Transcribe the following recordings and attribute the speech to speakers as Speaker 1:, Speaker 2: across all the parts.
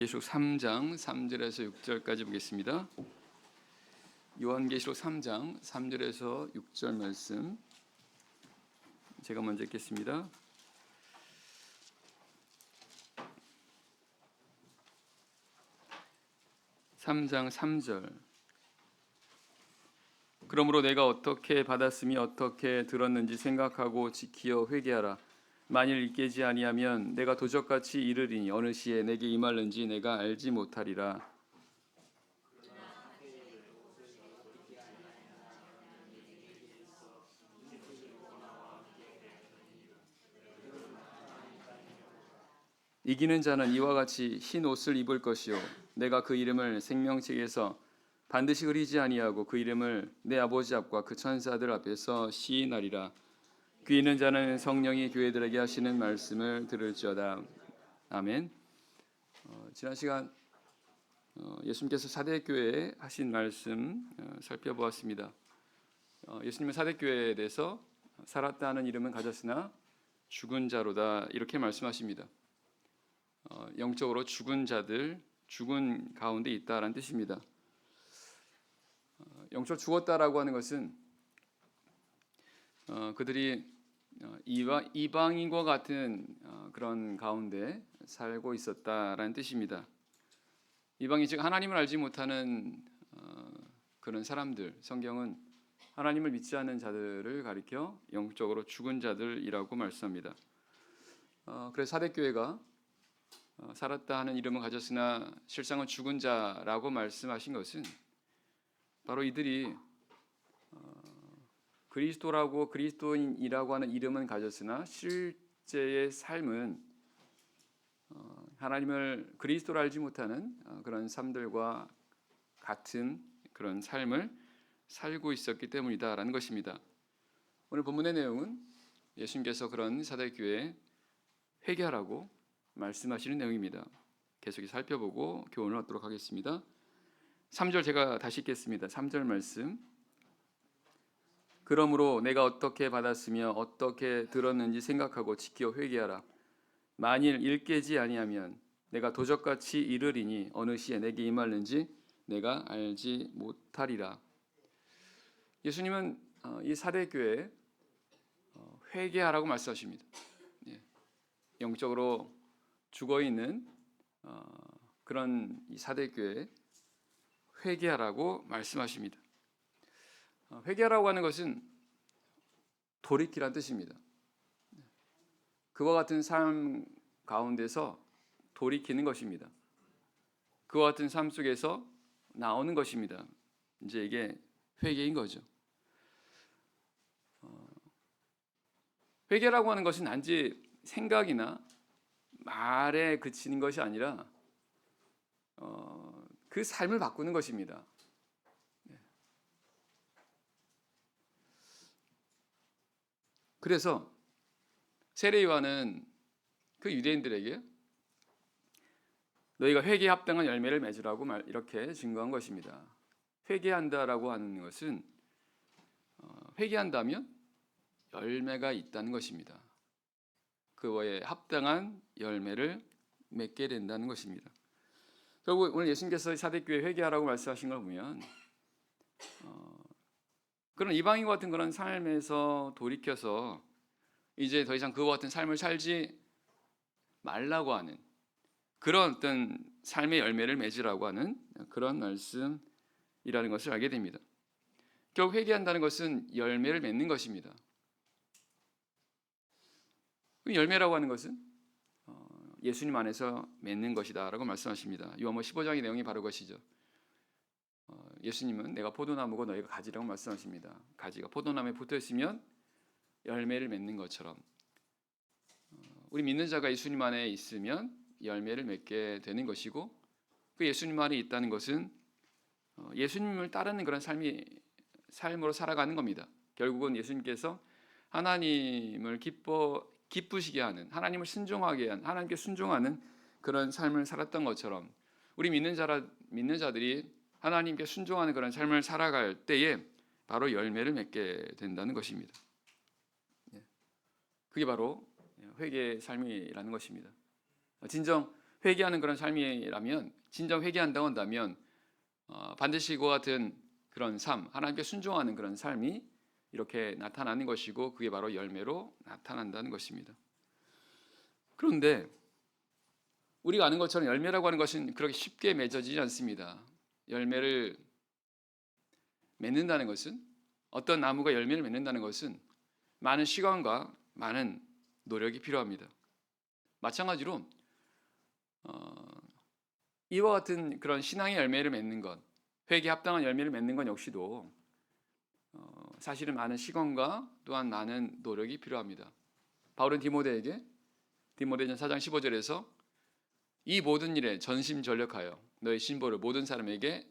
Speaker 1: 요한계시록 3장 3절에서 6절까지 보겠습니다. 요한계시록 3장 3절에서 6절 말씀 제가 먼저 읽겠습니다. (3장 3절) 그러므로 내가 어떻게 받았으며 어떻게 들었는지 생각하고 지키어 회개하라. 만일 깨지 아니하면 내가 도적같이 이르리니 어느 시에 내게 임할는지 내가 알지 못하리라. 이기는 자는 이와 같이 흰 옷을 입을 것이요 내가 그 이름을 생명책에서 반드시 흐리지 아니하고 그 이름을 내 아버지 앞과 그 천사들 앞에서 시인하리라. 귀 있는 자는 성령이 교회들에게 하시는 말씀을 들을지어다. 아멘. 지난 시간 예수님께서 사대교회에 하신 말씀 살펴보았습니다. 예수님은 사대교회에 대해서 살았다 하는 이름은 가졌으나 죽은 자로다 이렇게 말씀하십니다. 영적으로 죽은 자들, 죽은 가운데 있다라는 뜻입니다. 영적으로 죽었다라고 하는 것은 그들이 이방인과 같은 그런 가운데 살고 있었다라는 뜻입니다. 이방인 즉 하나님을 알지 못하는 그런 사람들, 성경은 하나님을 믿지 않는 자들을 가리켜 영적으로 죽은 자들이라고 말씀합니다. 그래서 사대교회가 살았다 하는 이름을 가졌으나 실상은 죽은 자라고 말씀하신 것은 바로 이들이 그리스도라고 그리스도인이라고 하는 이름은 가졌으나 실제의 삶은 하나님을 그리스도로 알지 못하는 그런 삶들과 같은 그런 삶을 살고 있었기 때문이다라는 것입니다. 오늘 본문의 내용은 예수님께서 그런 사대교회에 회개하라고 말씀하시는 내용입니다. 계속 살펴보고 교훈을 얻도록 하겠습니다. 3절 제가 다시 읽겠습니다. 3절 말씀. 그러므로 내가 어떻게 받았으며 어떻게 들었는지 생각하고 지키어 회개하라. 만일 깨지 아니하면 내가 도적같이 이르리니 어느 시에 내게 임할는지 내가 알지 못하리라. 예수님은 이 사대교회에 회개하라고 말씀하십니다. 영적으로 죽어있는 그런 이 사대교회에 회개하라고 말씀하십니다. 회개하라고 하는 것은 돌이키란 뜻입니다. 그와 같은 삶 가운데서 돌이키는 것입니다. 그와 같은 삶 속에서 나오는 것입니다. 이제 이게 회개인 거죠. 회개라고 하는 것은 단지 생각이나 말에 그치는 것이 아니라 그 삶을 바꾸는 것입니다. 그래서 세례 요한은 그 유대인들에게 너희가 회개에 합당한 열매를 맺으라고 이렇게 증거한 것입니다. 회개한다라고 하는 것은 회개한다면 열매가 있다는 것입니다. 그거에 합당한 열매를 맺게 된다는 것입니다. 결국 오늘 예수님께서 사대교회 회개하라고 말씀하신 걸 보면 그런 이방인과 같은 그런 삶에서 돌이켜서 이제 더 이상 그와 같은 삶을 살지 말라고 하는 그런 어떤 삶의 열매를 맺으라고 하는 그런 말씀이라는 것을 알게 됩니다. 결국 회개한다는 것은 열매를 맺는 것입니다. 열매라고 하는 것은 예수님 안에서 맺는 것이다라고 말씀하십니다. 요한복음 15장의 내용이 바로 그것이죠. 예수님은 내가 포도나무고 너희가 가지라고 말씀하십니다. 가지가 포도나무에 붙어 있으면 열매를 맺는 것처럼 우리 믿는 자가 예수님 안에 있으면 열매를 맺게 되는 것이고 그 예수님 안에 있다는 것은 예수님을 따르는 그런 삶으로 살아가는 겁니다. 결국은 예수님께서 하나님을 기쁘시게 하는, 하나님을 순종하게 하는, 하나님께 순종하는 그런 삶을 살았던 것처럼 우리 믿는 자들이 하나님께 순종하는 그런 삶을 살아갈 때에 바로 열매를 맺게 된다는 것입니다. 그게 바로 회개의 삶이라는 것입니다. 진정 회개하는 그런 삶이라면, 진정 회개한다고 한다면 반드시 그와 같은 그런 삶, 하나님께 순종하는 그런 삶이 이렇게 나타나는 것이고, 그게 바로 열매로 나타난다는 것입니다. 그런데 우리가 아는 것처럼 열매라고 하는 것은 그렇게 쉽게 맺어지지 않습니다. 열매를 맺는다는 것은, 어떤 나무가 열매를 맺는다는 것은 많은 시간과 많은 노력이 필요합니다. 마찬가지로 이와 같은 그런 신앙의 열매를 맺는 것, 회개에 합당한 열매를 맺는 것 역시도 사실은 많은 시간과 또한 많은 노력이 필요합니다. 바울은 디모데전서 4장 15절에서 이 모든 일에 전심전력하여 너의 신보를 모든 사람에게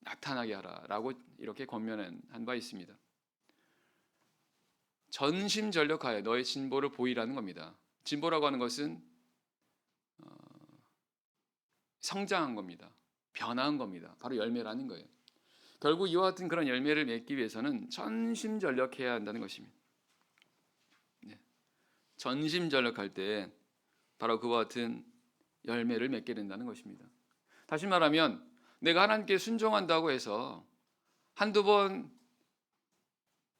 Speaker 1: 나타나게 하라 라고 이렇게 권면한 바 있습니다. 전심전력하여 너의 진보를 보이라는 겁니다. 진보라고 하는 것은 성장한 겁니다. 변화한 겁니다. 바로 열매라는 거예요. 결국 이와 같은 그런 열매를 맺기 위해서는 전심전력해야 한다는 것입니다. 전심전력할 때 바로 그와 같은 열매를 맺게 된다는 것입니다. 다시 말하면 내가 하나님께 순종한다고 해서 한두 번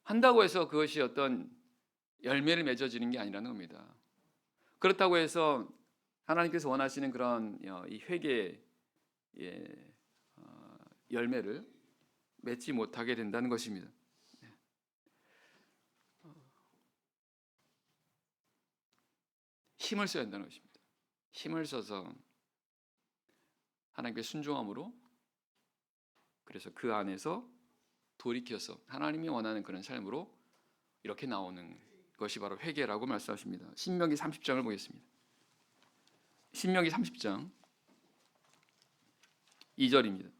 Speaker 1: 한다고 해서 그것이 어떤 열매를 맺어지는 게 아니라는 겁니다. 그렇다고 해서 하나님께서 원하시는 그런 이 회개의 열매를 맺지 못하게 된다는 것입니다. 힘을 써야 한다는 것입니다. 힘을 써서 하나님께 순종함으로, 그래서 그 안에서 돌이켜서 하나님이 원하는 그런 삶으로 이렇게 나오는 것이 바로 회개라고 말씀하십니다. 신명기 30장을 보겠습니다. 신명기 30장 2절입니다.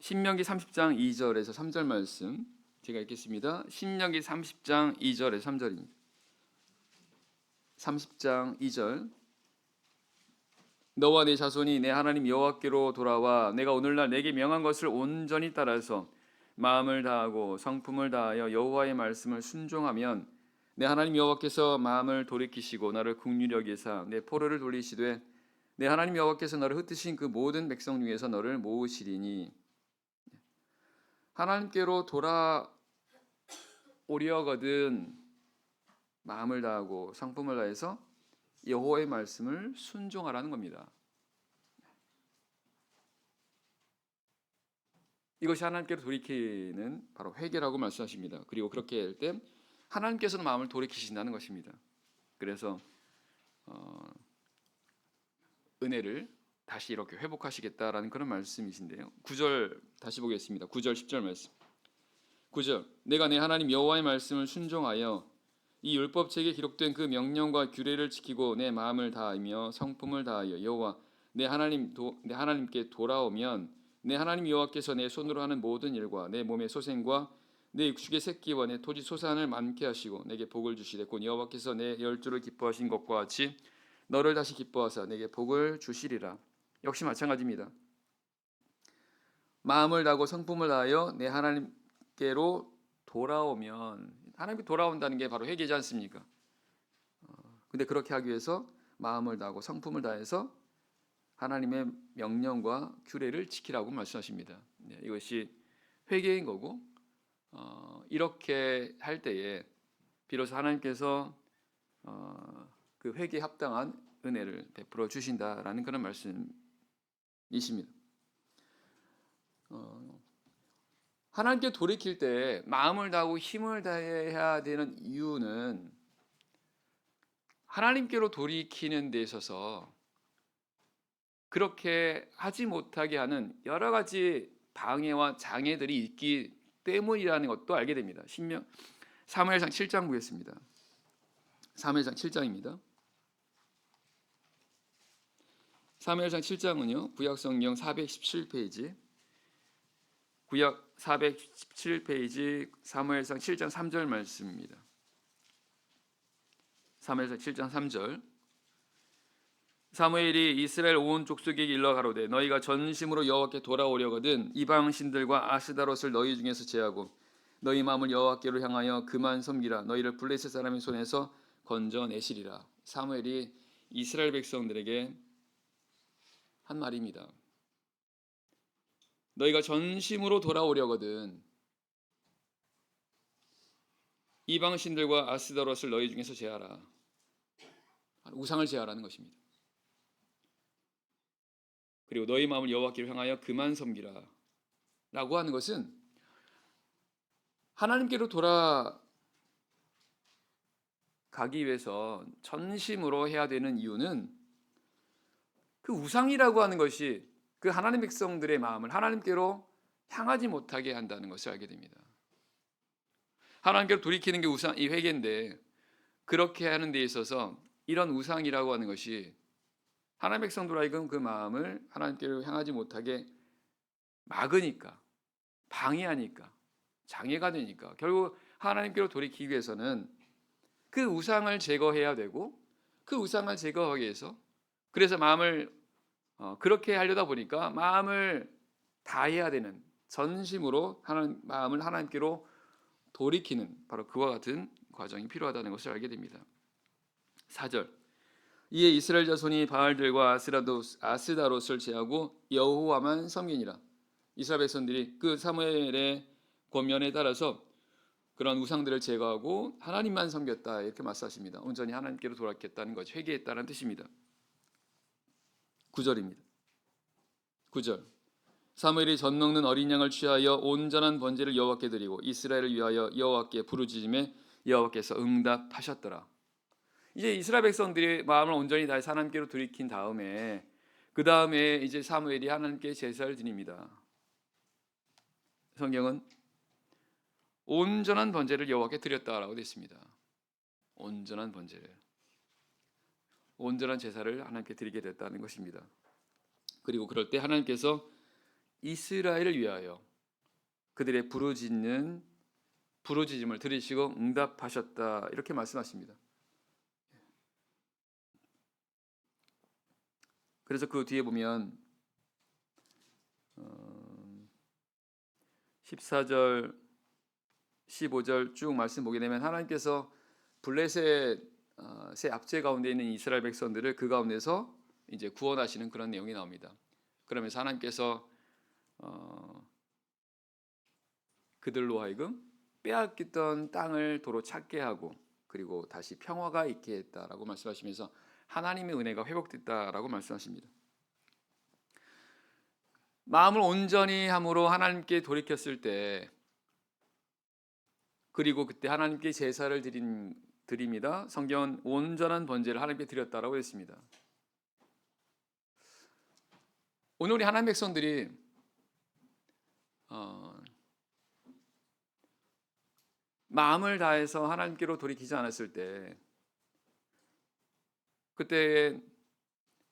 Speaker 1: 신명기 30장 2절에서 3절 말씀 제가 읽겠습니다. 신명기 30장 2절에서 3절입니다. 30장 2절. 너와 네 자손이 내 하나님 여호와께로 돌아와 내가 오늘날 내게 명한 것을 온전히 따라서 마음을 다하고 성품을 다하여 여호와의 말씀을 순종하면 내 하나님 여호와께서 마음을 돌이키시고 너를 긍휼히 여기사 내 포로를 돌리시되 내 하나님 여호와께서 너를 흩으신 그 모든 백성 중에서 너를 모으시리니. 하나님께로 돌아오려거든 마음을 다하고 성품을 다해서 여호와의 말씀을 순종하라는 겁니다. 이것이 하나님께로 돌이키는 바로 회개라고 말씀하십니다. 그리고 그렇게 할 때 하나님께서는 마음을 돌이키신다는 것입니다. 그래서 은혜를 다시 이렇게 회복하시겠다라는 그런 말씀이신데요. 9절 다시 보겠습니다. 9절 10절 말씀. 9절. 내가 내 하나님 여호와의 말씀을 순종하여 이 율법책에 기록된 그 명령과 규례를 지키고 내 마음을 다하며 성품을 다하여 여호와 내 하나님께 돌아오면 내 하나님 여호와께서 내 손으로 하는 모든 일과 내 몸의 소생과 내 육축의 새끼와 내 토지 소산을 많게 하시고 내게 복을 주시되 곧 여호와께서 내 열조를 기뻐하신 것과 같이 너를 다시 기뻐하사 내게 복을 주시리라. 역시 마찬가지입니다. 마음을 다하고 성품을 다하여 내 하나님께로 돌아오면, 하나님께 돌아온다는 게 바로 회개지 않습니까? 근데 그렇게 하기 위해서 마음을 다하고 성품을 다해서 하나님의 명령과 규례를 지키라고 말씀하십니다. 이것이 회개인 거고, 이렇게 할 때에 비로소 하나님께서 그 회개에 합당한 은혜를 베풀어 주신다라는 그런 말씀이십니다. 하나님께 돌이킬 때 마음을 다하고 힘을 다해야 되는 이유는 하나님께로 돌이키는 데 있어서 그렇게 하지 못하게 하는 여러 가지 방해와 장애들이 있기 때문이라는 것도 알게 됩니다. 사무엘상 7장 보겠습니다. 사무엘상 7장입니다. 사무엘상 7장은요, 구약성경 417페이지, 구약 417페이지 사무엘상 7장 3절 말씀입니다. 사무엘상 7장 3절. 사무엘이 이스라엘 온 족속에게 일러 가로되 너희가 전심으로 여호와께 돌아오려거든 이방 신들과 아스다롯을 너희 중에서 제하고 너희 마음을 여호와께로 향하여 그만 섬기라. 너희를 블레셋 사람의 손에서 건져내시리라. 사무엘이 이스라엘 백성들에게 한 말입니다. 너희가 전심으로 돌아오려거든 이방 신들과 아스다롯을 너희 중에서 제하라. 우상을 제하라는 것입니다. 그리고 너희 마음을 여호와께를 향하여 그만 섬기라 라고 하는 것은 하나님께로 돌아가기 위해서 전심으로 해야 되는 이유는 그 우상이라고 하는 것이 그 하나님 백성들의 마음을 하나님께로 향하지 못하게 한다는 것을 알게 됩니다. 하나님께로 돌이키는 게 우상, 이 회개인데 그렇게 하는 데 있어서 이런 우상이라고 하는 것이 하나님 백성들 하여금 그 마음을 하나님께로 향하지 못하게 막으니까, 방해하니까, 장애가 되니까 결국 하나님께로 돌이키기 위해서는 그 우상을 제거해야 되고 그 우상을 제거하기 위해서 그래서 마음을 그렇게 하려다 보니까 마음을 다해야 되는 전심으로 마음을 하나님께로 돌이키는 바로 그와 같은 과정이 필요하다는 것을 알게 됩니다. 4절 이에 이스라엘 자손이 바알들과 아스다롯을 제하고 여호와만 섬기니라. 이스라엘 백성들이 그 사무엘의 권면에 따라서 그런 우상들을 제거하고 하나님만 섬겼다 이렇게 말씀하십니다. 온전히 하나님께로 돌아갔다는 것이 회개했다는 뜻입니다. 9절입니다. 9절 사무엘이 젖 먹는 어린 양을 취하여 온전한 번제를 여호와께 드리고 이스라엘을 위하여 여호와께 부르짖음에 여호와께서 응답하셨더라. 이제 이스라엘 백성들이 마음을 온전히 다해 하나님께로 돌이킨 다음에 그 다음에 이제 사무엘이 하나님께 제사를 드립니다. 성경은 온전한 번제를 여호와께 드렸다라고 되어 있습니다. 온전한 번제를, 온전한 제사를 하나님께 드리게 됐다는 것입니다. 그리고 그럴 때 하나님께서 이스라엘을 위하여 그들의 부르짖음을 들으시고 응답하셨다 이렇게 말씀하십니다. 그래서 그 뒤에 보면 14절 15절 쭉 말씀 보게 되면 하나님께서 블레셋 새 압제 가운데 있는 이스라엘 백성들을 그 가운데서 이제 구원하시는 그런 내용이 나옵니다. 그러면서 하나님께서 그들로 하여금 빼앗겼던 땅을 도로 찾게 하고 그리고 다시 평화가 있게 했다라고 말씀하시면서 하나님의 은혜가 회복됐다라고 말씀하십니다. 마음을 온전히 함으로 하나님께 돌이켰을 때 그리고 그때 하나님께 제사를 드립니다. 성경은 온전한 번제를 하나님께 드렸다라고 했습니다. 오늘 우리 하나님 백성들이 마음을 다해서 하나님께로 돌이키지 않았을 때 그때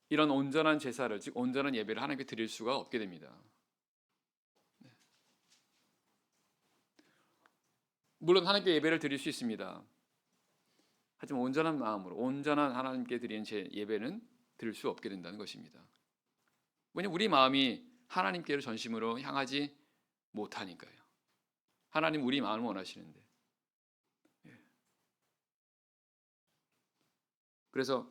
Speaker 1: 이런 온전한 제사를 즉 온전한 예배를 하나님께 드릴 수가 없게 됩니다. 물론 하나님께 예배를 드릴 수 있습니다. 하지만 온전한 마음으로 온전한 하나님께 드리는 예배는 드릴 수 없게 된다는 것입니다. 왜냐하면 우리 마음이 하나님께로 전심으로 향하지 못하니까요. 하나님 우리 마음을 원하시는데. 그래서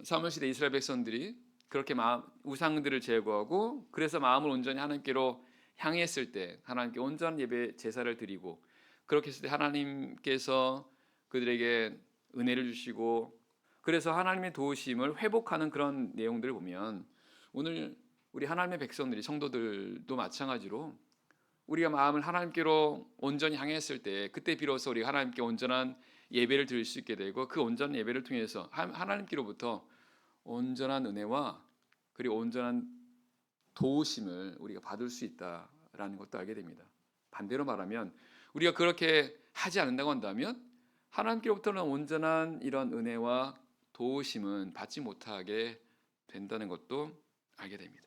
Speaker 1: 사무엘 시대 이스라엘 백성들이 그렇게 우상들을 제거하고 그래서 마음을 온전히 하나님께로 향했을 때 하나님께 온전한 예배 제사를 드리고 그렇게 했을 때 하나님께서 그들에게 은혜를 주시고 그래서 하나님의 도우심을 회복하는 그런 내용들을 보면 오늘 우리 하나님의 백성들이 성도들도 마찬가지로 우리가 마음을 하나님께로 온전히 향했을 때 그때 비로소 우리가 하나님께 온전한 예배를 드릴 수 있게 되고 그 온전한 예배를 통해서 하나님께로부터 온전한 은혜와 그리고 온전한 도우심을 우리가 받을 수 있다라는 것도 알게 됩니다. 반대로 말하면 우리가 그렇게 하지 않는다고 한다면 하나님께로부터는 온전한 이런 은혜와 도우심은 받지 못하게 된다는 것도 알게 됩니다.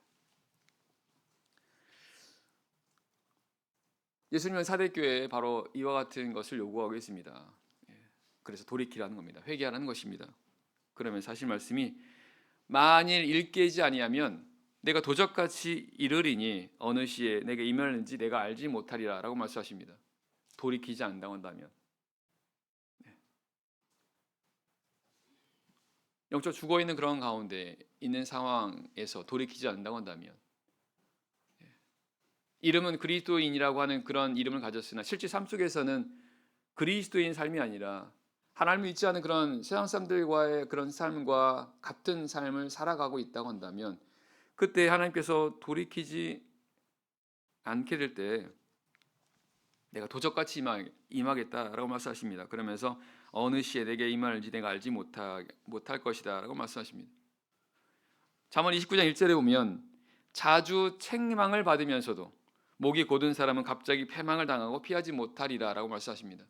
Speaker 1: 예수님은 사대교회에 바로 이와 같은 것을 요구하고 있습니다. 그래서 돌이키라는 겁니다. 회개하라는 것입니다. 그러면 사실 말씀이 만일 일깨지 아니하면 내가 도적같이 이르리니 어느 시에 내게 임하는지 내가 알지 못하리라 라고 말씀하십니다. 돌이키지 않는다고 한다면 영적 죽어 있는 그런 가운데 있는 상황에서 돌이키지 않는다고 한다면, 이름은 그리스도인이라고 하는 그런 이름을 가졌으나 실제 삶 속에서는 그리스도인 삶이 아니라 하나님을 믿지 않은 그런 세상 사람들과의 그런 삶과 같은 삶을 살아가고 있다고 한다면, 그때 하나님께서 돌이키지 않게 될 때 내가 도적같이 임하겠다라고 말씀하십니다. 그러면서 어느 시에 내게 임할지 내가 알지 못할 것이다 라고 말씀하십니다. 잠언 29장 1절에 보면 자주 책망을 받으면서도 목이 곧은 사람은 갑자기 패망을 당하고 피하지 못하리라 라고 말씀하십니다.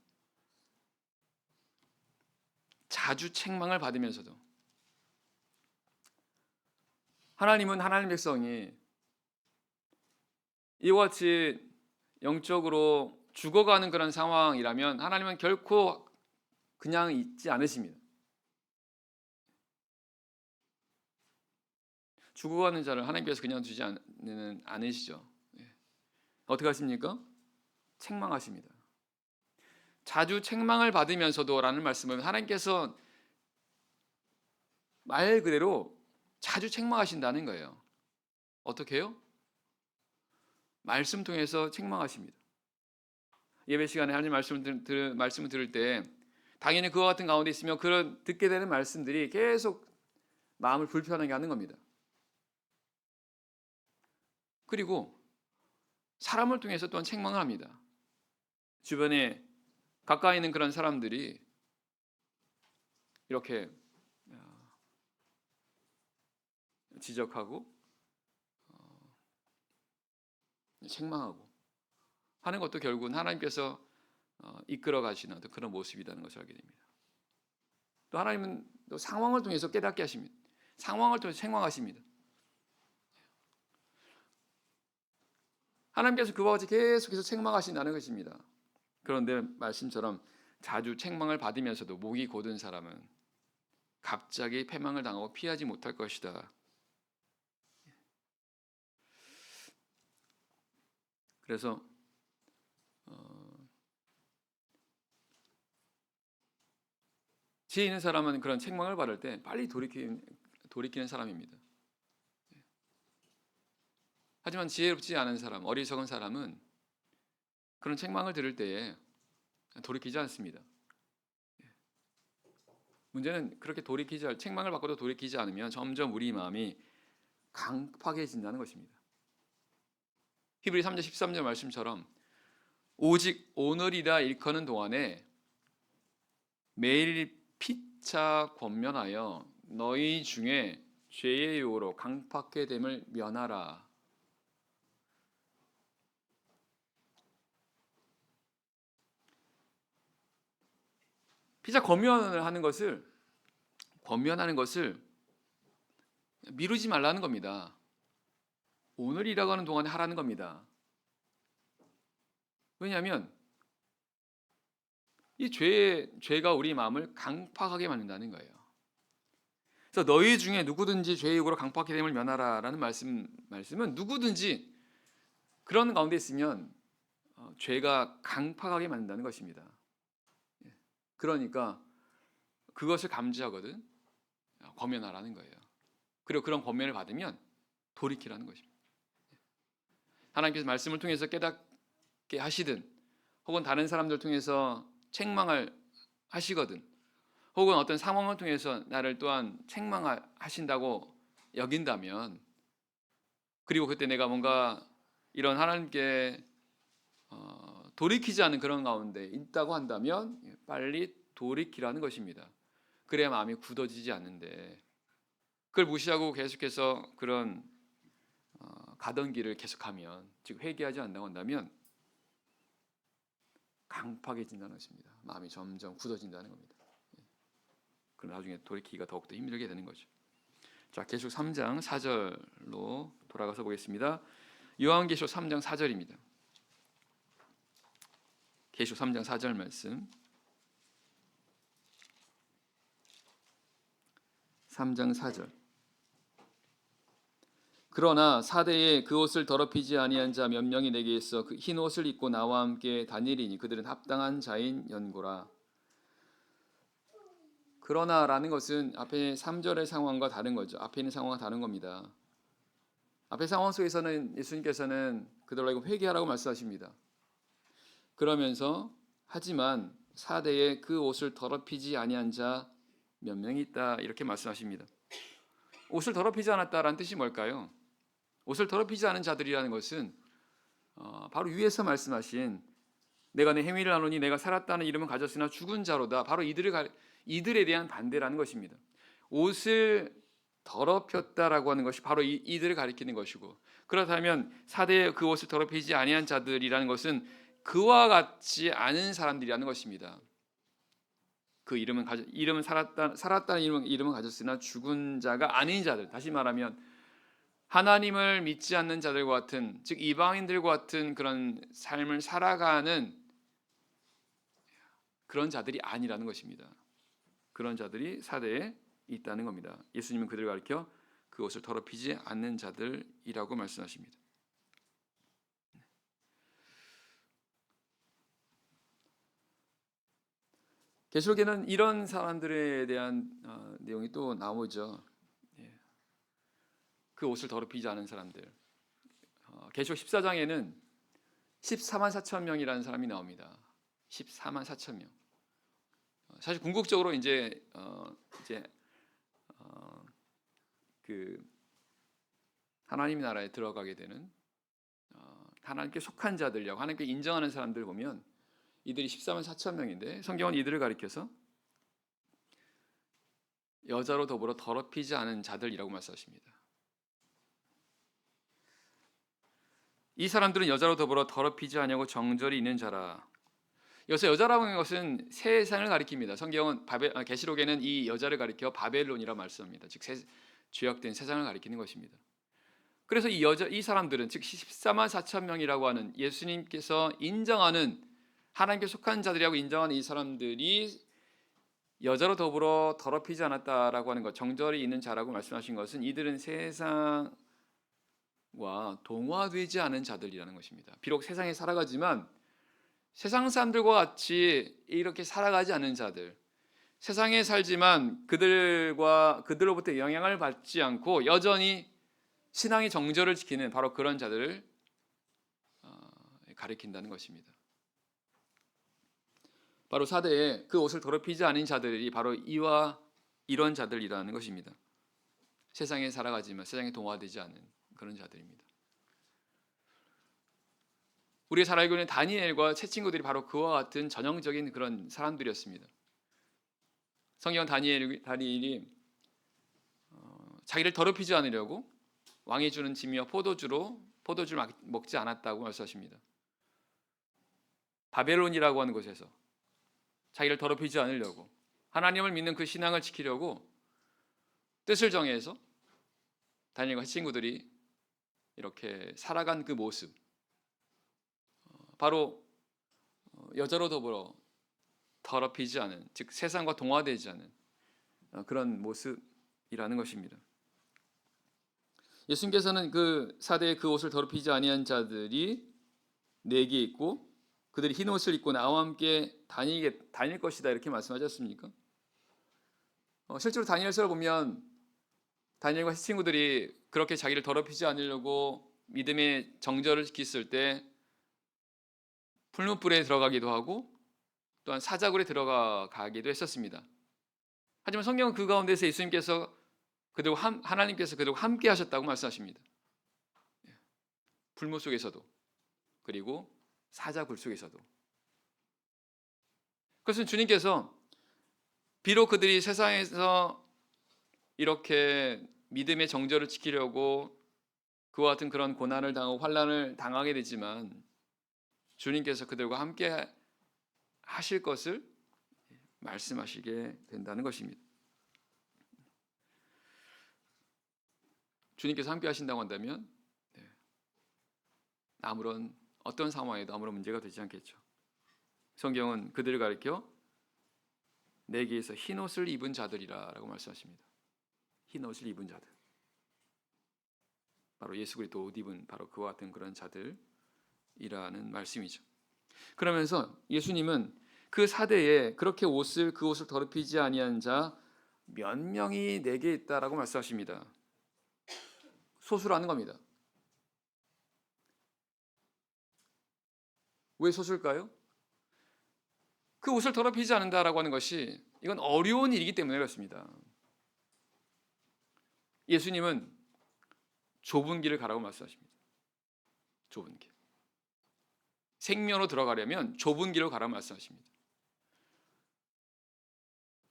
Speaker 1: 자주 책망을 받으면서도. 하나님은 하나님 백성이 이와 같이 영적으로 죽어가는 그런 상황이라면 하나님은 결코 그냥 있지 않으십니다. 죽어가는 자를 하나님께서 그냥 두지 않으시죠. 어떻게 하십니까? 책망하십니다. 자주 책망을 받으면서도 라는 말씀은 하나님께서 말 그대로 자주 책망하신다는 거예요. 어떻게 해요? 말씀 통해서 책망하십니다. 예배 시간에 하나님 말씀을 들을 때 당연히 그와 같은 가운데 있으면 그런 듣게 되는 말씀들이 계속 마음을 불편하게 하는 겁니다. 그리고 사람을 통해서 또한 책망을 합니다. 주변에 가까이 있는 그런 사람들이 이렇게 지적하고 책망하고 하는 것도 결국은 하나님께서 이끌어 가시는 그런 모습이라는 것을 알게 됩니다. 또 하나님은 또 상황을 통해서 깨닫게 하십니다. 상황을 통해서 책망하십니다. 하나님께서 그와 같이 계속해서 책망하신다는 것입니다. 그런데 말씀처럼 자주 책망을 받으면서도 목이 곧은 사람은 갑자기 패망을 당하고 피하지 못할 것이다. 그래서 지혜 있는 사람은 그런 책망을 받을 때 빨리 돌이키는 사람입니다. 하지만 지혜롭지 않은 사람, 어리석은 사람은 그런 책망을 들을 때에 돌이키지 않습니다. 문제는 그렇게 책망을 받고도 돌이키지 않으면 점점 우리 마음이 강팍해진다는 것입니다. 히브리 3장 13절 말씀처럼 오직 오늘이라 일컫는 동안에 매일 피차 권면하여 너희 중에 죄의 유혹으로 강팍해 됨을 면하라. 피차 권면하는 것을 미루지 말라는 겁니다. 오늘이라고 하는 동안에 하라는 겁니다. 왜냐하면 이 죄가 우리 마음을 강팍하게 만든다는 거예요. 그래서 너희 중에 누구든지 죄의 유혹으로 강팍해 됨을 면하라라는 말씀은 누구든지 그런 가운데 있으면 죄가 강팍하게 만든다는 것입니다. 그러니까 그것을 감지하거든 권면하라는 거예요. 그리고 그런 권면을 받으면 돌이키라는 것입니다. 하나님께서 말씀을 통해서 깨닫게 하시든 혹은 다른 사람들 통해서 책망을 하시거든 혹은 어떤 상황을 통해서 나를 또한 책망하신다고 여긴다면, 그리고 그때 내가 뭔가 이런 하나님께 돌이키지 않은 그런 가운데 있다고 한다면 빨리 돌이키라는 것입니다. 그래야 마음이 굳어지지 않는데 그걸 무시하고 계속해서 그런 가던 길을 계속하면, 즉 회개하지 않는다고 한다면 강팍해진다는 것입니다. 마음이 점점 굳어진다는 겁니다. 그럼 나중에 돌이키기가 더욱더 힘들게 되는 거죠. 자, 계속 3장 4절로 돌아가서 보겠습니다. 요한계시록 3장 4절입니다. 계시록 3장 4절 말씀. 3장 4절. 그러나 사대에 그 옷을 더럽히지 아니한 자 몇 명이 내게 있어 그 흰 옷을 입고 나와 함께 다니리니 그들은 합당한 자인 연고라. 그러나라는 것은 앞에 3절의 상황과 다른 거죠. 앞에 있는 상황과 다른 겁니다. 앞에 상황 속에서는 예수님께서는 그들로 하여금 회개하라고 말씀하십니다. 그러면서 하지만 사대에 그 옷을 더럽히지 아니한 자 몇 명이 있다 이렇게 말씀하십니다. 옷을 더럽히지 않았다라는 뜻이 뭘까요? 옷을 더럽히지 않은 자들이라는 것은 바로 위에서 말씀하신 내가 내 행위를 하노니 내가 살았다는 이름은 가졌으나 죽은 자로다. 바로 이들에 대한 반대라는 것입니다. 옷을 더럽혔다라고 하는 것이 바로 이들을 가리키는 것이고, 그렇다면 사대에 그 옷을 더럽히지 아니한 자들이라는 것은 그와 같지 않은 사람들이라는 것입니다. 그 이름은 살았다는 이름은 가졌으나 죽은 자가 아닌 자들, 다시 말하면 하나님을 믿지 않는 자들과 같은, 즉 이방인들과 같은 그런 삶을 살아가는 그런 자들이 아니라는 것입니다. 그런 자들이 사대에 있다는 겁니다. 예수님은 그들을 가리켜 그 옷을 더럽히지 않는 자들이라고 말씀하십니다. 계시록에는 이런 사람들에 대한 내용이 또 나오죠. 그 옷을 더럽히지 않은 사람들. 계시록 14장에는 14만 4천 명이라는 사람이 나옵니다. 14만 4천 명. 사실 궁극적으로 그 하나님 나라에 들어가게 되는 하나님께 속한 자들이라고 하나님께 인정하는 사람들 보면 이들이 14만 4천 명인데 성경은 이들을 가리켜서 여자로 더불어 더럽히지 않은 자들이라고 말씀하십니다. 이 사람들은 여자로 더불어 더럽히지 않냐고 정절이 있는 자라. 여기서 여자라고 하는 것은 세상을 가리킵니다. 성경은 계시록에는 이 여자를 가리켜 바벨론이라 말씀합니다. 즉 죄악된 세상을 가리키는 것입니다. 그래서 이 사람들은 즉 14만 4천 명이라고 하는 예수님께서 인정하는 하나님께 속한 자들이라고 인정하는 이 사람들이 여자로 더불어 더럽히지 않았다라고 하는 것, 정절이 있는 자라고 말씀하신 것은 이들은 세상과 동화되지 않은 자들이라는 것입니다. 비록 세상에 살아가지만 세상 사람들과 같이 이렇게 살아가지 않는 자들, 세상에 살지만 그들로부터 영향을 받지 않고 여전히 신앙의 정절을 지키는 바로 그런 자들을 가리킨다는 것입니다. 바로 사대에 그 옷을 더럽히지 않은 자들이 바로 이런 자들이라는 것입니다. 세상에 살아가지만 세상에 동화되지 않은 그런 자들입니다. 우리가 잘 알고 있는 다니엘과 세 친구들이 바로 그와 같은 전형적인 그런 사람들이었습니다. 성경 다니엘이 자기를 더럽히지 않으려고 왕이 주는 짐이와 포도주를 먹지 않았다고 말씀하십니다. 바벨론이라고 하는 곳에서 자기를 더럽히지 않으려고 하나님을 믿는 그 신앙을 지키려고 뜻을 정해서 다니엘과 친구들이 이렇게 살아간 그 모습, 바로 여자로 더불어 더럽히지 않은, 즉 세상과 동화되지 않은 그런 모습이라는 것입니다. 예수님께서는 그 사대에 그 옷을 더럽히지 아니한 자들이 내게 있고 그들이 흰 옷을 입고 나와 함께 다닐 것이다 이렇게 말씀하셨습니까? 실제로 다니엘서를 보면 다니엘과 친구들이 그렇게 자기를 더럽히지 않으려고 믿음의 정절을 지켰을 때 풀무불에 들어가기도 하고 또한 사자굴에 들어가기도 했었습니다. 하지만 성경은 그 가운데서 하나님께서 그들과 함께 하셨다고 말씀하십니다. 풀무 속에서도 그리고 사자굴 속에서도. 그것은 주님께서 비록 그들이 세상에서 이렇게 믿음의 정절을 지키려고 그와 같은 그런 고난을 당하고 환난을 당하게 되지만 주님께서 그들과 함께 하실 것을 말씀하시게 된다는 것입니다. 주님께서 함께 하신다고 한다면 아무런 어떤 상황에도 아무런 문제가 되지 않겠죠. 성경은 그들을 가리켜 내게에서 흰 옷을 입은 자들이라고 말씀하십니다. 흰 옷을 입은 자들. 바로 예수 그리스도 옷 입은 바로 그와 같은 그런 자들이라는 말씀이죠. 그러면서 예수님은 그 사대에 그렇게 그 옷을 더럽히지 아니한 자 몇 명이 내게 있다라고 말씀하십니다. 소수라는 겁니다. 왜 소수일까요? 그 옷을 더럽히지 않는다라고 하는 것이 이건 어려운 일이기 때문에 그렇습니다. 예수님은 좁은 길을 가라고 말씀하십니다. 좁은 길. 생명으로 들어가려면 좁은 길로 가라고 말씀하십니다.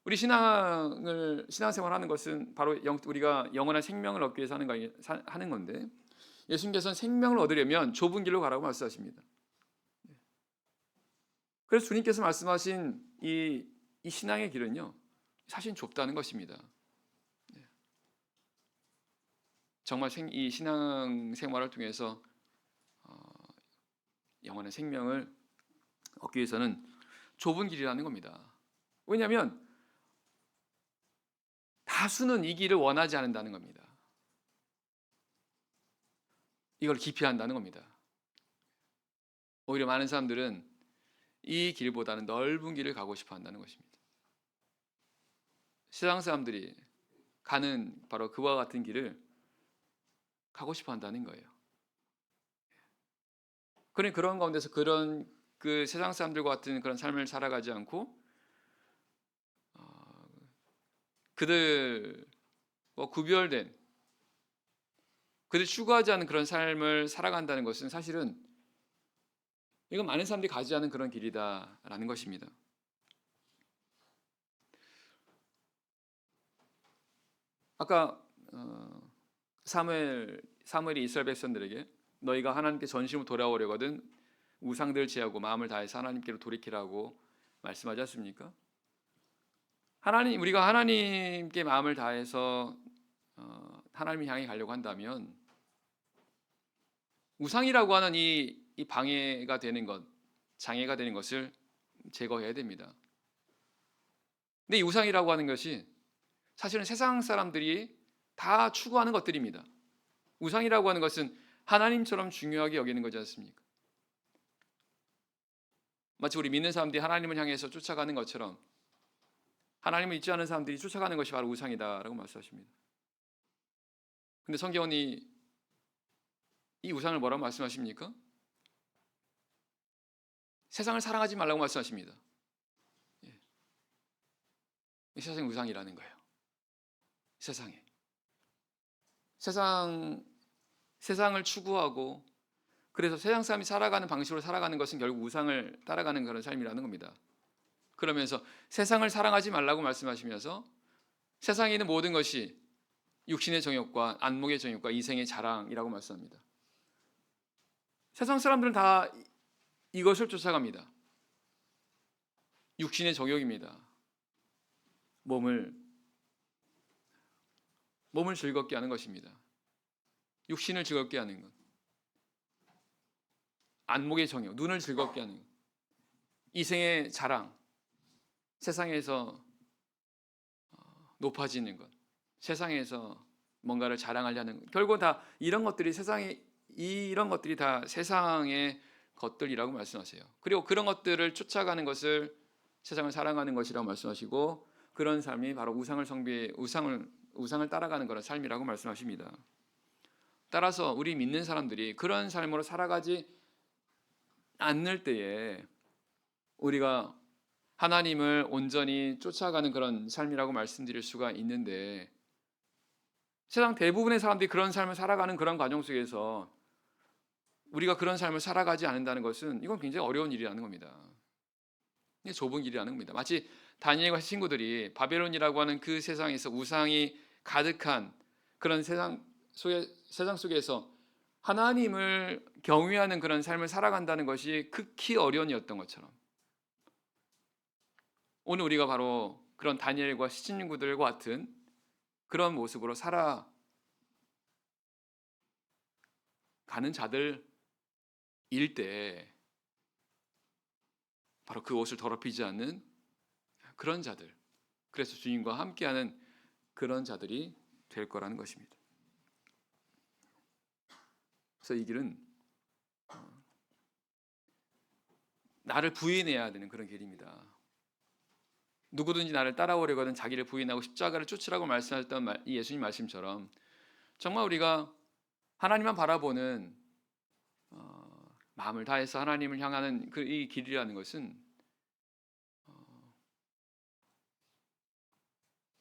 Speaker 1: 우리 신앙생활 하는 것은 바로 우리가 영원한 생명을 얻기 위해서 하는 건데, 예수님께서는 생명을 얻으려면 좁은 길로 가라고 말씀하십니다. 그래서 주님께서 말씀하신 이 신앙의 길은요, 사실 좁다는 것입니다. 정말 이 신앙 생활을 통해서 영원한 생명을 얻기 위해서는 좁은 길이라는 겁니다. 왜냐하면 다수는 이 길을 원하지 않는다는 겁니다. 이걸 기피한다는 겁니다. 오히려 많은 사람들은 이 길보다는 넓은 길을 가고 싶어 한다는 것입니다. 세상 사람들이 가는 바로 그와 같은 길을 가고 싶어 한다는 거예요. 그러니 그런 가운데서 그 세상 사람들과 같은 그런 삶을 살아가지 않고 그들과 구별된, 그들 추구하지 않은 그런 삶을 살아간다는 것은 사실은 이건 많은 사람들이 가지 않은 그런 길이다라는 것입니다. 아까 사무엘이 이스라엘 백성들에게 너희가 하나님께 전심으로 돌아오려거든 우상들을 제하고 마음을 다해서 하나님께로 돌이키라고 말씀하지 않습니까? 우리가 하나님께 마음을 다해서 하나님을 향해 가려고 한다면 우상이라고 하는 이 방해가 되는 것, 장애가 되는 것을 제거해야 됩니다. 근데 이 우상이라고 하는 것이 사실은 세상 사람들이 다 추구하는 것들입니다. 우상이라고 하는 것은 하나님처럼 중요하게 여기는 거지 않습니까? 마치 우리 믿는 사람들이 하나님을 향해서 쫓아가는 것처럼 하나님을 잊지 않은 사람들이 쫓아가는 것이 바로 우상이다라고 말씀하십니다. 근데 성경은 이 우상을 뭐라고 말씀하십니까? 세상을 사랑하지 말라고 말씀하십니다. 이 세상이 우상이라는 거예요. 세상을 추구하고 그래서 세상 사람이 살아가는 방식으로 살아가는 것은 결국 우상을 따라가는 그런 삶이라는 겁니다. 그러면서 세상을 사랑하지 말라고 말씀하시면서 세상에 있는 모든 것이 육신의 정욕과 안목의 정욕과 이생의 자랑이라고 말씀합니다. 세상 사람들은 다 이것을 쫓아갑니다. 육신의 정욕입니다. 몸을 즐겁게 하는 것입니다. 육신을 즐겁게 하는 것. 안목의 정욕, 눈을 즐겁게 하는 것. 이생의 자랑, 세상에서 높아지는 것, 세상에서 뭔가를 자랑하려는 것. 결국 다 이런 것들이 다 세상의 것들이라고 말씀하세요. 그리고 그런 것들을 쫓아가는 것을 세상을 사랑하는 것이라고 말씀하시고 그런 삶이 바로 우상을 따라가는 그런 삶이라고 말씀하십니다. 따라서 우리 믿는 사람들이 그런 삶으로 살아가지 않을 때에 우리가 하나님을 온전히 쫓아가는 그런 삶이라고 말씀드릴 수가 있는데 세상 대부분의 사람들이 그런 삶을 살아가는 그런 과정 속에서 우리가 그런 삶을 살아가지 않는다는 것은 이건 굉장히 어려운 일이라는 겁니다. 이게 좁은 길이라는 겁니다. 마치 다니엘과 친구들이 바벨론이라고 하는 그 세상에서 우상이 가득한 그런 세상 속에서 하나님을 경외하는 그런 삶을 살아간다는 것이 극히 어려운 일이었던 것처럼 오늘 우리가 바로 그런 다니엘과 친구들과 같은 그런 모습으로 살아가는 자들일 때 바로 그 옷을 더럽히지 않는 그런 자들, 그래서 주님과 함께하는 그런 자들이 될 거라는 것입니다. 그래서 이 길은 나를 부인해야 되는 그런 길입니다. 누구든지 나를 따라오려거든 자기를 부인하고 십자가를 쫓으라고 말씀하셨던 이 예수님 말씀처럼 정말 우리가 하나님만 바라보는 마음을 다해서 하나님을 향하는 이 길이라는 것은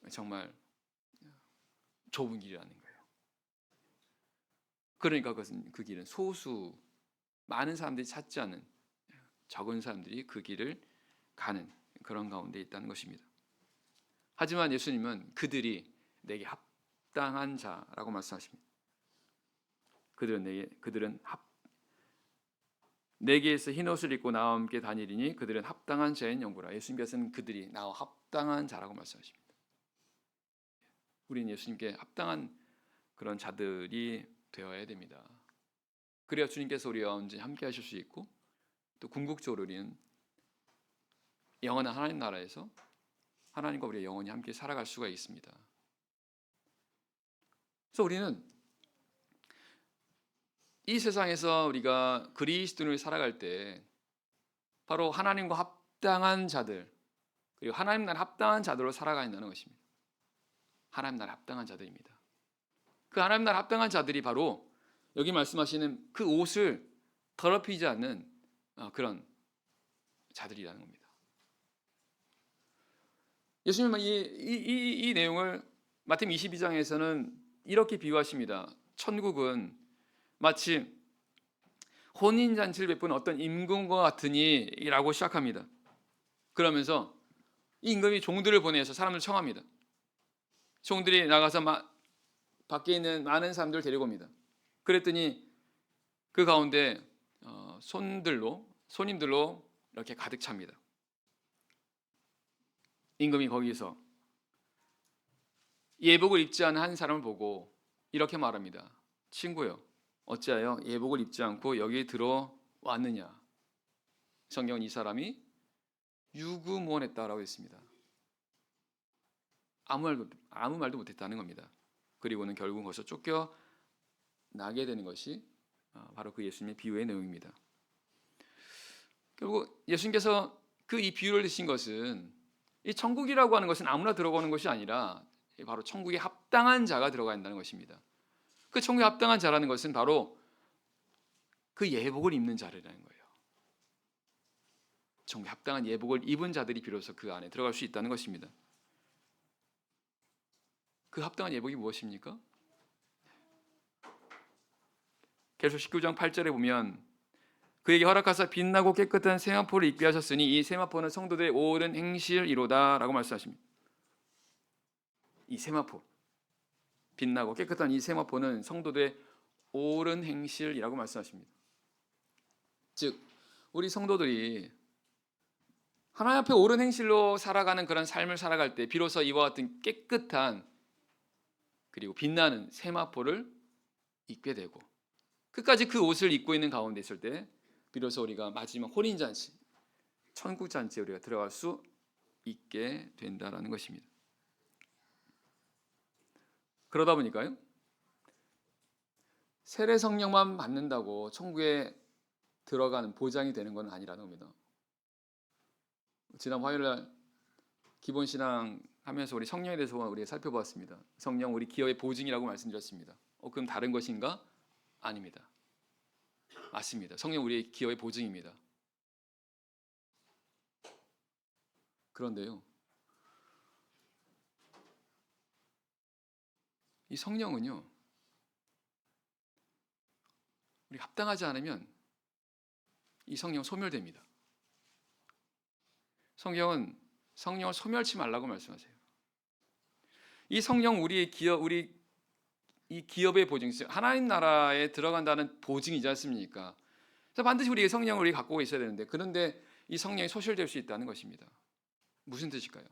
Speaker 1: 정말 좁은 길이라는 거예요. 그러니까 그 길은 소수 많은 사람들이 찾지 않는 적은 사람들이 그 길을 가는 그런 가운데 있다는 것입니다. 하지만 예수님은 그들이 내게 합당한 자라고 말씀하십니다. 그들은 내게에서 흰 옷을 입고 나와 함께 다니리니 그들은 합당한 자인 영부라. 예수님께서는 그들이 나와 합당한 자라고 말씀하십니다. 우리는 예수님께 합당한 그런 자들이 되어야 됩니다. 그래야 주님께서 우리와 언제나 함께 하실 수 있고 또 궁극적으로 우리는 영원한 하나님 나라에서 하나님과 우리가 영원히 함께 살아갈 수가 있습니다. 그래서 우리는 이 세상에서 우리가 그리스도인으로 살아갈 때 바로 하나님과 합당한 자들 그리고 하나님 나라 합당한 자들로 살아가야 한다는 것입니다. 하나님 나라 합당한 자들입니다. 그 하나님 나라 합당한 자들이 바로 여기 말씀하시는 그 옷을 더럽히지 않는 그런 자들이라는 겁니다. 예수님은 이 내용을 마태복음 22장에서는 이렇게 비유하십니다. 천국은 마치 혼인잔치를 베푼 어떤 임금과 같으니 라고 시작합니다. 그러면서 이 임금이 종들을 보내서 사람을 청합니다. 종들이 나가서 밖에 있는 많은 사람들을 데리고 옵니다. 그랬더니 그 가운데 손님들로 이렇게 가득 찹니다. 임금이 거기서 예복을 입지 않은 한 사람을 보고 이렇게 말합니다. 친구요, 어찌하여 예복을 입지 않고 여기에 들어왔느냐? 성경은 이 사람이 유구무원했다라고 했습니다. 아무 말도 못했다는 겁니다. 그리고는 결국 거기서 쫓겨나게 되는 것이 바로 그 예수님의 비유의 내용입니다. 결국 예수님께서 이 비유를 드신 것은 이 천국이라고 하는 것은 아무나 들어가는 것이 아니라 바로 천국에 합당한 자가 들어가야 한다는 것입니다. 그 천국에 합당한 자라는 것은 바로 그 예복을 입는 자라는 거예요. 천국에 합당한 예복을 입은 자들이 비로소 그 안에 들어갈 수 있다는 것입니다. 그 합당한 예복이 무엇입니까? 계속 19장 8절에 보면 그에게 허락하사 빛나고 깨끗한 세마포를 입게 하셨으니 이 세마포는 성도들의 옳은 행실이로다 라고 말씀하십니다. 이 세마포, 빛나고 깨끗한 이 세마포는 성도들의 옳은 행실이라고 말씀하십니다. 즉 우리 성도들이 하나님 앞에 옳은 행실로 살아가는 그런 삶을 살아갈 때 비로소 이와 같은 깨끗한 그리고 빛나는 세마포를 입게 되고 끝까지 그 옷을 입고 있는 가운데 있을 때 비로소 우리가 마지막 혼인잔치, 천국잔치에 우리가 들어갈 수 있게 된다라는 것입니다. 그러다 보니까요, 세례 성령만 받는다고 천국에 들어가는 보장이 되는 건 아니라는 겁니다. 지난 화요일날 기본신앙 하면서 우리 성령에 대해서 우리가 살펴보았습니다. 성령 우리 기업의 보증이라고 말씀드렸습니다. 그럼 다른 것인가? 아닙니다. 맞습니다. 성령 우리의 기업의 보증입니다. 그런데요, 이 성령은요, 우리 합당하지 않으면 이 성령 소멸됩니다. 성경은 성령을 소멸치 말라고 말씀하세요. 이 성령 우리 이 기업의 보증, 하나님 나라에 들어간다는 보증이지 않습니까? 그래서 반드시 우리의 성령을 우리 갖고 있어야 되는데 그런데 이 성령이 소실될 수 있다는 것입니다. 무슨 뜻일까요?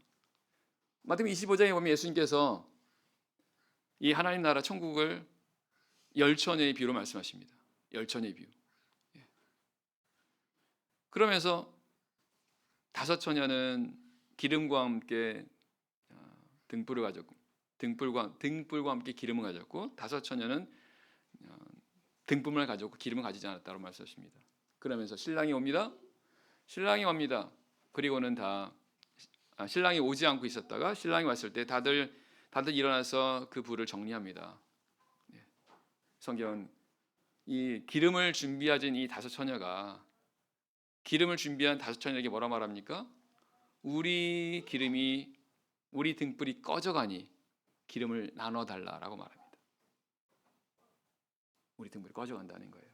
Speaker 1: 마태복음 25장에 보면 예수님께서 이 하나님 나라 천국을 열처녀의 비유로 말씀하십니다. 열처녀의 비유. 그러면서 다섯 처녀는 기름과 함께 등불을 가졌고 등불과 함께 기름을 가졌고 다섯 처녀는 등불만 가졌고 기름을 가지지 않았다고 말씀하십니다. 그러면서 신랑이 옵니다. 신랑이 옵니다. 그리고는 신랑이 오지 않고 있었다가 신랑이 왔을 때 다들 일어나서 그 불을 정리합니다. 성경은 이 기름을 준비하신 이 다섯 처녀가 기름을 준비한 다섯 처녀에게 뭐라 말합니까? 우리 등불이 꺼져가니 기름을 나눠 달라라고 말합니다. 우리 등불이 꺼져간다는 거예요.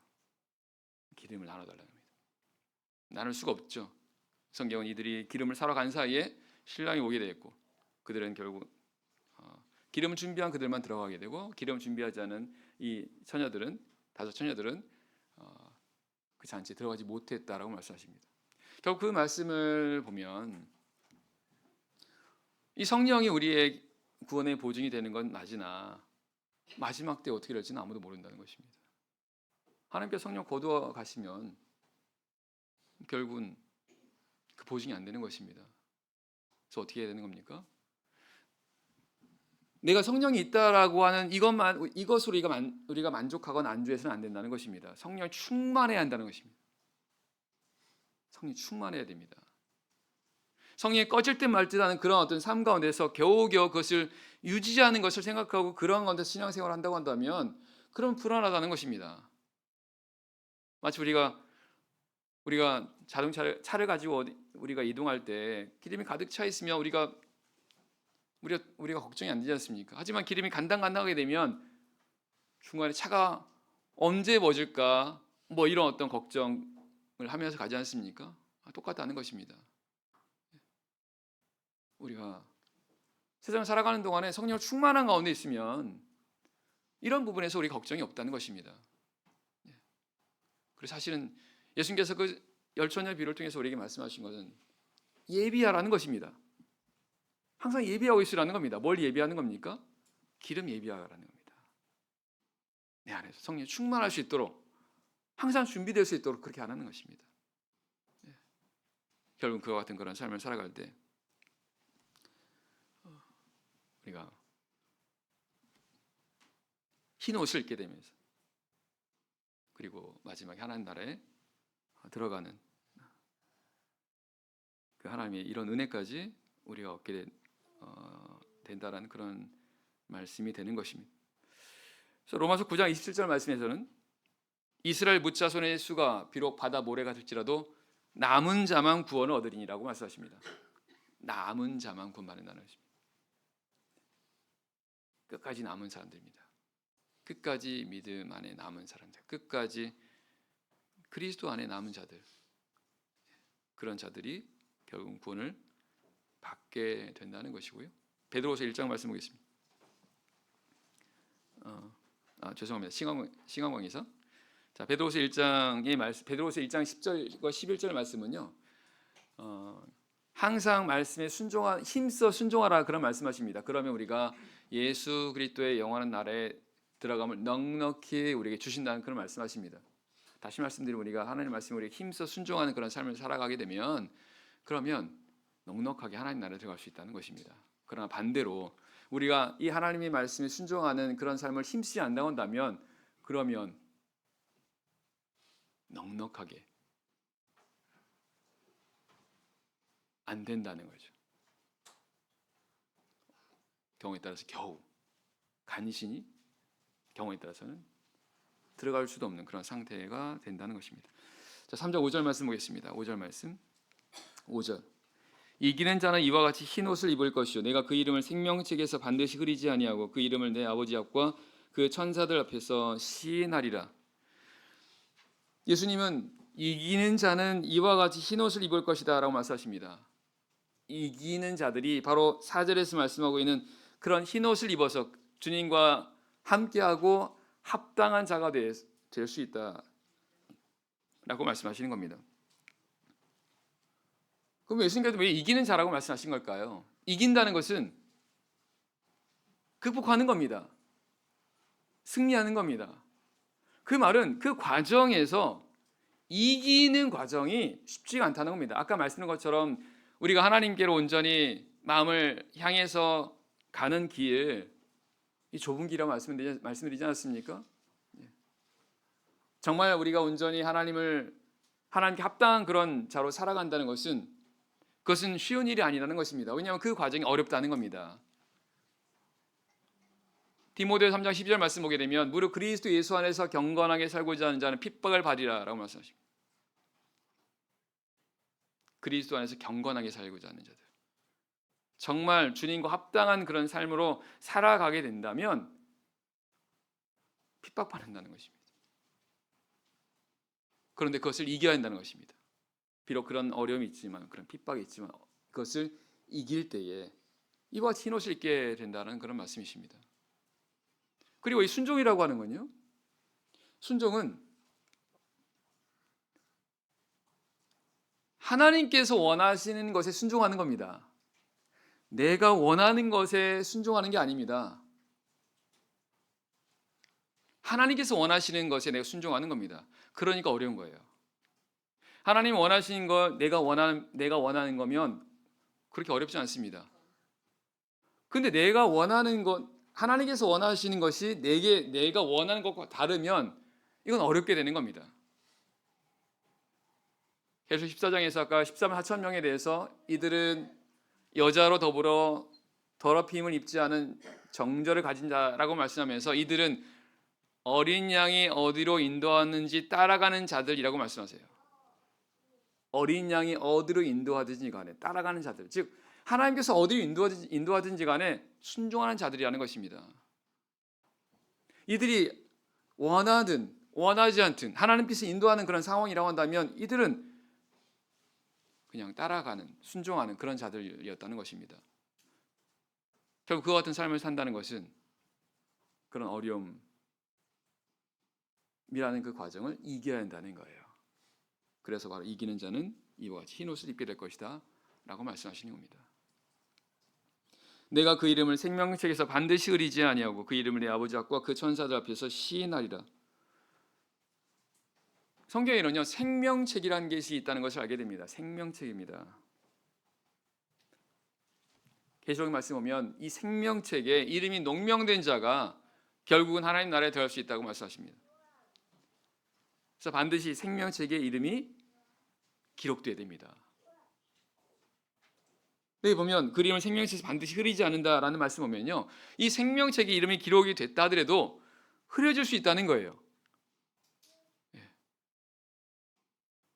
Speaker 1: 기름을 나눠 달라는 겁니다. 나눌 수가 없죠. 성경은 이들이 기름을 사러 간 사이에 신랑이 오게 되었고, 그들은 결국 기름을 준비한 그들만 들어가게 되고, 기름을 준비하지 않은 이 다섯 처녀들은 그 잔치에 들어가지 못했다라고 말씀하십니다. 결국 그 말씀을 보면 이 성령이 우리의 구원의 보증이 되는 건 맞으나 마지막 때 어떻게 될지는 아무도 모른다는 것입니다. 하나님께서 성령 거두어 가시면 결국은 그 보증이 안 되는 것입니다. 그래서 어떻게 해야 되는 겁니까? 내가 성령이 있다라고 하는 이것으로 우리가 만족하거나 안주해서는 안 된다는 것입니다. 성령이 충만해야 한다는 것입니다. 성령이 충만해야 됩니다. 성령이 꺼질 듯 말 듯하는 그런 어떤 삶 가운데서 겨우겨우 그것을 유지하는 것을 생각하고 그런 가운데 신앙생활을 한다고 한다면 그럼 불안하다는 것입니다. 마치 우리가 차를 가지고 우리가 이동할 때 기름이 가득 차 있으면 우리가 걱정이 안 되지 않습니까? 하지만 기름이 간당간당하게 되면 중간에 차가 언제 멎을까 이런 어떤 걱정을 하면서 가지 않습니까? 똑같다는 것입니다. 우리가 세상을 살아가는 동안에 성령 충만한 가운데 있으면 이런 부분에서 우리 걱정이 없다는 것입니다. 그래서 사실은 예수님께서 그 열처녀의 비유를 통해서 우리에게 말씀하신 것은 예비하라는 것입니다. 항상 예비하고 있으라는 겁니다. 뭘 예비하는 겁니까? 기름 예비하라는 겁니다. 내 안에서 성령이 충만할 수 있도록 항상 준비될 수 있도록 그렇게 하라는 것입니다. 결국 그와 같은 그런 삶을 살아갈 때 우리가 흰 옷을 입게 되면서 그리고 마지막에 하나님 나라에 들어가는 그 하나님의 이런 은혜까지 우리가 얻게 된다라는 그런 말씀이 되는 것입니다. 그래서 로마서 9장 27절 말씀에서는 이스라엘 뭇자손의 수가 비록 바다 모래가 될지라도 남은 자만 구원을 얻으리니라고 말씀하십니다. 남은 자만 구원받는다는 것입니다. 끝까지 남은 사람들입니다. 끝까지 믿음 안에 남은 사람들, 끝까지 그리스도 안에 남은 자들, 그런 자들이 결국 구원을 받게 된다는 것이고요. 베드로서 1장 말씀 보겠습니다. 죄송합니다. 신강광에서 베드로서 1장의 말씀, 베드로서 1장 10절과 11절 말씀은요. 항상 말씀에 힘써 순종하라 그런 말씀하십니다. 그러면 우리가 예수 그리스도의 영원한 나라에 들어감을 넉넉히 우리에게 주신다는 그런 말씀하십니다. 다시 말씀드리면 우리가 하나님 말씀에 우리에게 힘써 순종하는 그런 삶을 살아가게 되면 그러면 넉넉하게 하나님 나라에 들어갈 수 있다는 것입니다. 그러나 반대로 우리가 이 하나님의 말씀에 순종하는 그런 삶을 힘쓰지 않는다고 한다면 그러면 넉넉하게 안 된다는 거죠. 경우에 따라서 겨우 간신히 경우에 따라서는 들어갈 수도 없는 그런 상태가 된다는 것입니다. 자, 3장 5절 말씀 보겠습니다. 5절 말씀. 5절. 이기는 자는 이와 같이 흰 옷을 입을 것이요 내가 그 이름을 생명책에서 반드시 흐리지 아니하고 그 이름을 내 아버지 앞과 그 천사들 앞에서 시인하리라. 예수님은 이기는 자는 이와 같이 흰 옷을 입을 것이다 라고 말씀하십니다. 이기는 자들이 바로 4절에서 말씀하고 있는 그런 흰 옷을 입어서 주님과 함께하고 합당한 자가 될 수 있다 라고 말씀하시는 겁니다. 그럼 예수님께서 왜 이기는 자라고 말씀하신 걸까요? 이긴다는 것은 극복하는 겁니다. 승리하는 겁니다. 그 말은 그 과정에서 이기는 과정이 쉽지가 않다는 겁니다. 아까 말씀드린 것처럼 우리가 하나님께로 온전히 마음을 향해서 가는 길, 이 좁은 길이라고 말씀드리지 않았습니까? 정말 우리가 온전히 하나님을 하나님께 합당한 그런 자로 살아간다는 것은 그것은 쉬운 일이 아니라는 것입니다. 왜냐하면 그 과정이 어렵다는 겁니다. 디모데 3장 12절 말씀 보게 되면 무릇 그리스도 예수 안에서 경건하게 살고자 하는 자는 핍박을 받으리라라고 말씀하십니다. 그리스도 안에서 경건하게 살고자 하는 자들, 정말 주님과 합당한 그런 삶으로 살아가게 된다면 핍박받는다는 것입니다. 그런데 그것을 이겨야 한다는 것입니다. 비록 그런 어려움이 있지만, 그런 핍박이 있지만 그것을 이길 때에 이와 같이 흰 옷을 입게 된다는 그런 말씀이십니다. 그리고 이 순종이라고 하는 건요, 순종은 하나님께서 원하시는 것에 순종하는 겁니다. 내가 원하는 것에 순종하는 게 아닙니다. 하나님께서 원하시는 것에 내가 순종하는 겁니다. 그러니까 어려운 거예요. 하나님 원하시는 것, 내가 원하는 거면 그렇게 어렵지 않습니다. 근데 내가 원하는 것, 하나님께서 원하시는 것이 내가 원하는 것과 다르면 이건 어렵게 되는 겁니다. 계속 14장에서 아까 13만 4천 명에 대해서 이들은 여자로 더불어 더럽힘을 입지 않은 정절을 가진 자라고 말씀하면서 이들은 어린 양이 어디로 인도하는지 따라가는 자들이라고 말씀하세요. 어린 양이 어디로 인도하든지 간에 따라가는 자들, 즉 하나님께서 어디로 인도하든지 간에 순종하는 자들이라는 것입니다. 이들이 원하든 원하지 않든 하나님께서 인도하는 그런 상황이라고 한다면 이들은 그냥 따라가는, 순종하는 그런 자들이었다는 것입니다. 결국 그와 같은 삶을 산다는 것은 그런 어려움이라는 그 과정을 이겨야 한다는 거예요. 그래서 바로 이기는 자는 이와 같이 흰 옷을 입게 될 것이다 라고 말씀하시는 겁니다. 내가 그 이름을 생명책에서 반드시 흐리지 아니하고 그 이름을 내 아버지 앞과 그 천사들 앞에서 시인하리라. 성경에는요, 생명책이라는 것이 있다는 것을 알게 됩니다. 생명책입니다. 계시록 말씀 보면 이 생명책에 이름이 농명된 자가 결국은 하나님 나라에 들어갈 수 있다고 말씀하십니다. 그래서 반드시 생명책에 이름이 기록되어야 됩니다. 여기 보면 그 이름을 생명책에서 반드시 흐리지 않는다라는 말씀 보면요, 이 생명책에 이름이 기록이 됐다 하더라도 흐려질 수 있다는 거예요.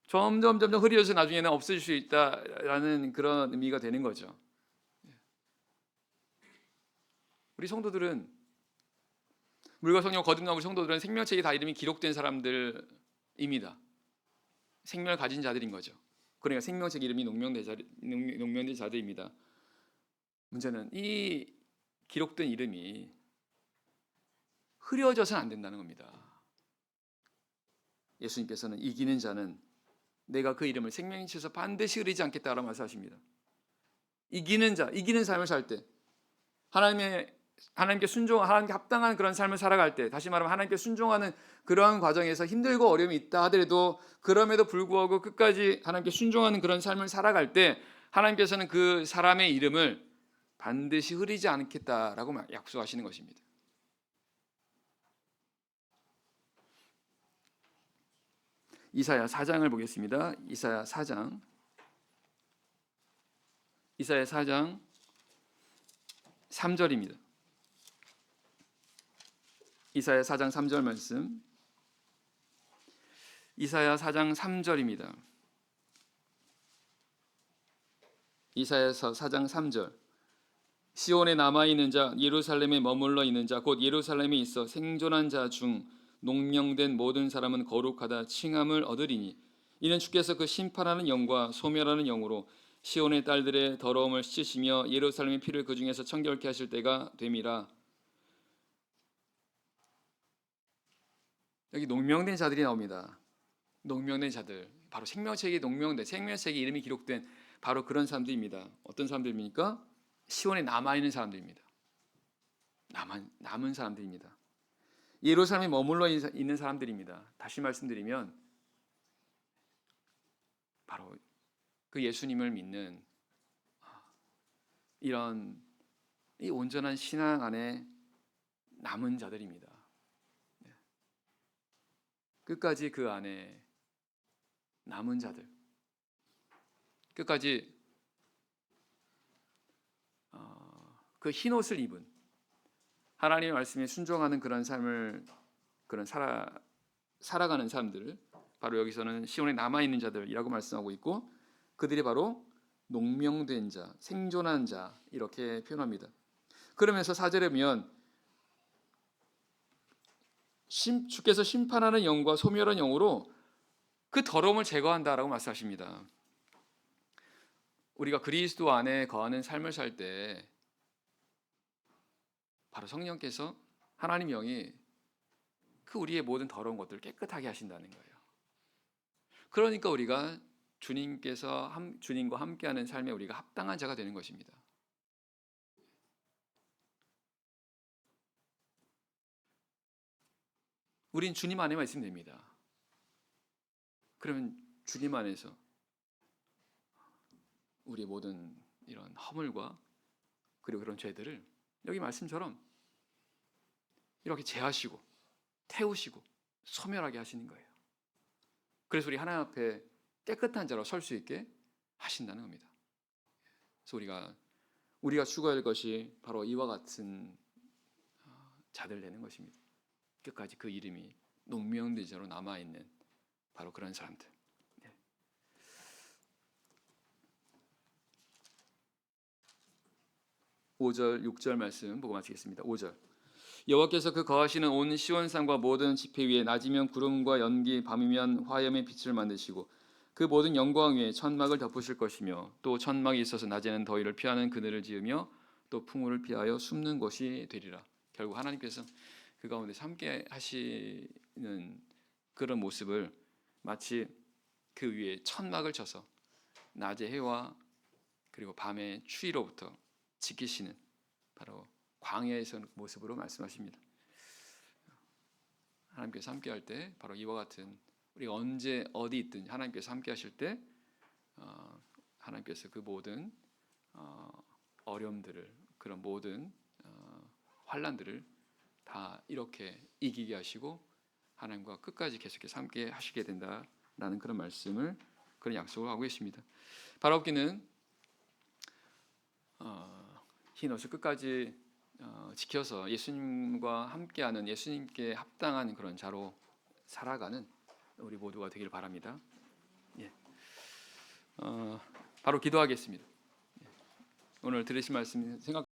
Speaker 1: 점점 흐려져서 나중에는 없어질 수 있다라는 그런 의미가 되는 거죠. 우리 성도들은, 물과 성령 거듭난 우리 성도들은 생명책에 다 이름이 기록된 사람들입니다. 생명을 가진 자들인 거죠. 그러니까 생명책 이름이 농명된 자들입니다. 문제는 이 기록된 이름이 흐려져서는 안 된다는 겁니다. 예수님께서는 이기는 자는 내가 그 이름을 생명책에서 반드시 흐리지 않겠다라고 말씀하십니다. 이기는 자, 이기는 삶을 살 때, 하나님께 순종하는, 하나님께 합당한 그런 삶을 살아갈 때, 다시 말하면 하나님께 순종하는 그러한 과정에서 힘들고 어려움이 있다 하더라도 그럼에도 불구하고 끝까지 하나님께 순종하는 그런 삶을 살아갈 때 하나님께서는 그 사람의 이름을 반드시 흐리지 않겠다라고 약속하시는 것입니다. 이사야 4장을 보겠습니다. 이사야 4장 3절입니다. 이사야 4장 3절 말씀. 이사야 4장 3절입니다. 이사야서 4장 3절. 시온에 남아있는 자, 예루살렘에 머물러 있는 자, 곧 예루살렘에 있어 생존한 자 중 농명된 모든 사람은 거룩하다 칭함을 얻으리니 이는 주께서 그 심판하는 영과 소멸하는 영으로 시온의 딸들의 더러움을 씻으시며 예루살렘의 피를 그 중에서 청결케 하실 때가 됨이라. 여기 농명된 자들이 나옵니다. 농명된 자들, 바로 생명책에 이름이 기록된 바로 그런 사람들입니다. 어떤 사람들입니까? 시온에 남아있는 사람들입니다. 남은 사람들입니다. 예루살렘에 머물러 있는 사람들입니다. 다시 말씀드리면 바로 그 예수님을 믿는 이런 이 온전한 신앙 안에 남은 자들입니다. 끝까지 그 안에 남은 자들, 끝까지 그 흰 옷을 입은 하나님의 말씀에 순종하는 그런 삶을 살아가는 사람들, 바로 여기서는 시온에 남아 있는 자들이라고 말씀하고 있고, 그들이 바로 농명된 자, 생존한 자 이렇게 표현합니다. 그러면서 4절에 보면 주께서 심판하는 영과 소멸한 영으로 그 더러움을 제거한다라고 말씀하십니다. 우리가 그리스도 안에 거하는 삶을 살 때 바로 성령께서, 하나님 영이 그 우리의 모든 더러운 것들을 깨끗하게 하신다는 거예요. 그러니까 우리가 주님과 함께하는 삶에 우리가 합당한 자가 되는 것입니다. 우린 주님 안에만 있으면 됩니다. 그러면 주님 안에서 우리의 모든 이런 허물과 그리고 그런 죄들을 여기 말씀처럼 이렇게 제하시고 태우시고 소멸하게 하시는 거예요. 그래서 우리 하나님 앞에 깨끗한 자로 설 수 있게 하신다는 겁니다. 그래서 우리가 추구해야 할 것이 바로 이와 같은 자들 되는 것입니다. 끝까지 그 이름이 농명된 자로 남아있는 바로 그런 사람들. 5절, 6절 말씀 보고 마치겠습니다. 5절. 여호와께서 그 거하시는 온 시온산과 모든 지폐 위에 낮이면 구름과 연기, 밤이면 화염의 빛을 만드시고 그 모든 영광 위에 천막을 덮으실 것이며, 또 천막이 있어서 낮에는 더위를 피하는 그늘을 지으며 또 풍우를 피하여 숨는 곳이 되리라. 결국 하나님께서 그 가운데서 함께 하시는 그런 모습을 마치 그 위에 천막을 쳐서 낮의 해와 그리고 밤의 추위로부터 지키시는 바로 광야에서 모습으로 말씀하십니다. 하나님께서 함께 할 때 바로 이와 같은, 우리가 언제 어디 있든 하나님께서 함께 하실 때 하나님께서 그 모든 어려움들을, 그런 모든 환난들을 다 이렇게 이기게 하시고 하나님과 끝까지 계속해서 함께 하시게 된다라는 그런 말씀을, 그런 약속을 하고 계십니다. 바라옵기는 흰 옷을 끝까지 지켜서 예수님과 함께하는, 예수님께 합당한 그런 자로 살아가는 우리 모두가 되길 바랍니다. 바로 기도하겠습니다. 오늘 들으신 말씀 생각